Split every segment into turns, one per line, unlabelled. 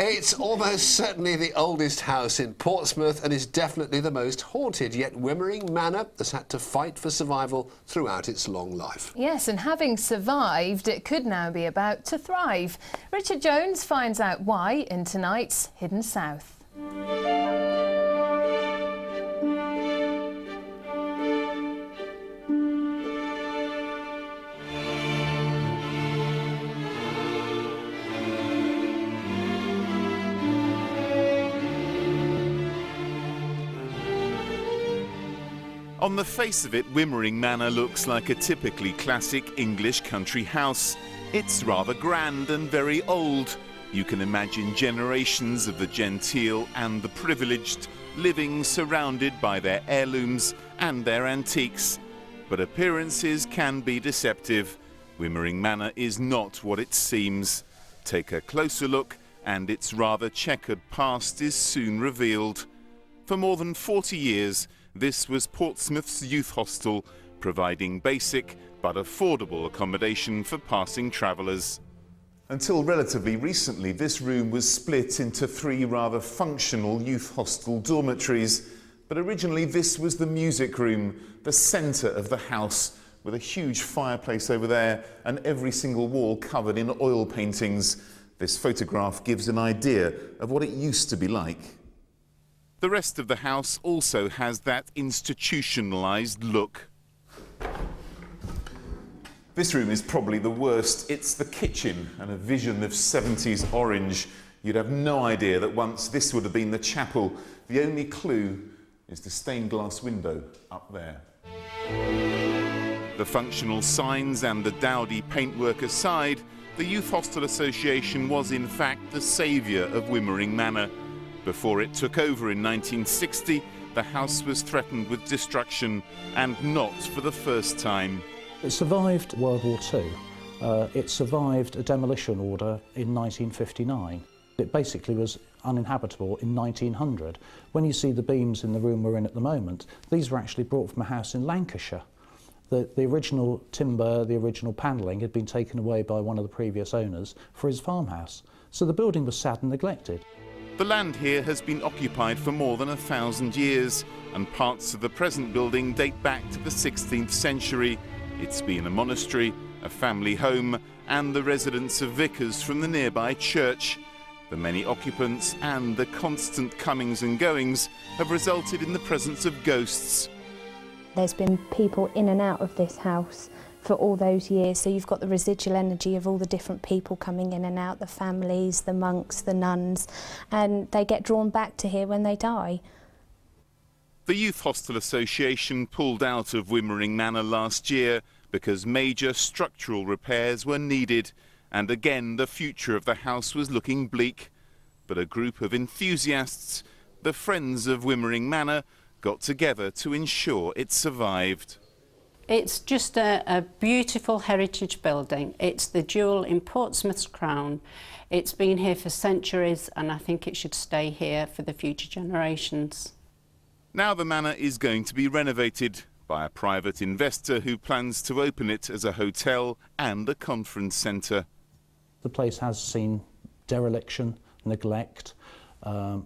It's almost certainly the oldest house in Portsmouth and is definitely the most haunted, yet Wymering Manor has had to fight for survival throughout its long life.
Yes, and having survived, it could now be about to thrive. Richard Jones finds out why in tonight's Hidden South.
On the face of it, Wymering Manor looks like a typically classic English country house. It's rather grand and very old. You can imagine generations of the genteel and the privileged living surrounded by their heirlooms and their antiques. But appearances can be deceptive. Wymering Manor is not what it seems. Take a closer look and its rather checkered past is soon revealed. For more than 40 years, this was Portsmouth's youth hostel, providing basic but affordable accommodation for passing travellers. Until relatively recently, this room was split into 3 rather functional youth hostel dormitories. But originally this was the music room, the centre of the house, with a huge fireplace over there and every single wall covered in oil paintings. This photograph gives an idea of what it used to be like. The rest of the house also has that institutionalised look. This room is probably the worst. It's the kitchen and a vision of 70s orange. You'd have no idea that once this would have been the chapel. The only clue is the stained glass window up there. The functional signs and the dowdy paintwork aside, the Youth Hostel Association was in fact the saviour of Wymering Manor. Before it took over in 1960, the house was threatened with destruction, and not for the first time.
It survived World War II. It survived a demolition order in 1959. It basically was uninhabitable in 1900. When you see the beams in the room we're in at the moment, these were actually brought from a house in Lancashire. The original timber, the original panelling had been taken away by one of the previous owners for his farmhouse. So the building was sad and neglected.
The land here has been occupied for more than 1,000 years, and parts of the present building date back to the 16th century. It's been a monastery, a family home, and the residence of vicars from the nearby church. The many occupants and the constant comings and goings have resulted in the presence of ghosts.
There's been people in and out of this house for all those years, so you've got the residual energy of all the different people coming in and out, the families, the monks, the nuns, and they get drawn back to here when they die.
The Youth Hostel Association pulled out of Wymering Manor last year because major structural repairs were needed, and again the future of the house was looking bleak. But a group of enthusiasts, the Friends of Wymering Manor, got together to ensure it survived.
It's just a beautiful heritage building. It's the jewel in Portsmouth's crown. It's been here for centuries, and I think it should stay here for the future generations.
Now the manor is going to be renovated by a private investor who plans to open it as a hotel and a conference centre.
The place has seen dereliction, neglect.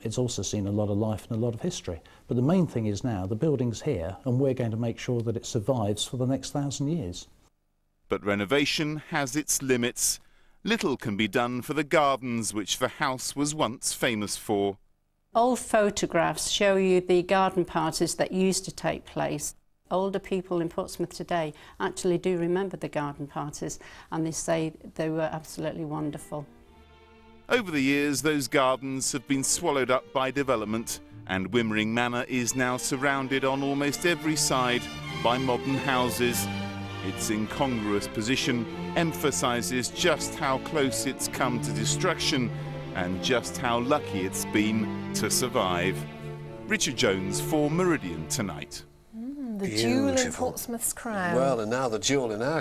It's also seen a lot of life and a lot of history. But the main thing is now the building's here and we're going to make sure that it survives for the next 1,000 years.
But renovation has its limits. Little can be done for the gardens which the house was once famous for.
Old photographs show you the garden parties that used to take place. Older people in Portsmouth today actually do remember the garden parties, and they say they were absolutely wonderful.
Over the years, those gardens have been swallowed up by development, and Wymering Manor is now surrounded on almost every side by modern houses. Its incongruous position emphasises just how close it's come to destruction and just how lucky it's been to survive. Richard Jones for Meridian Tonight.
The jewel in Portsmouth's crown.
Well, and now the jewel in our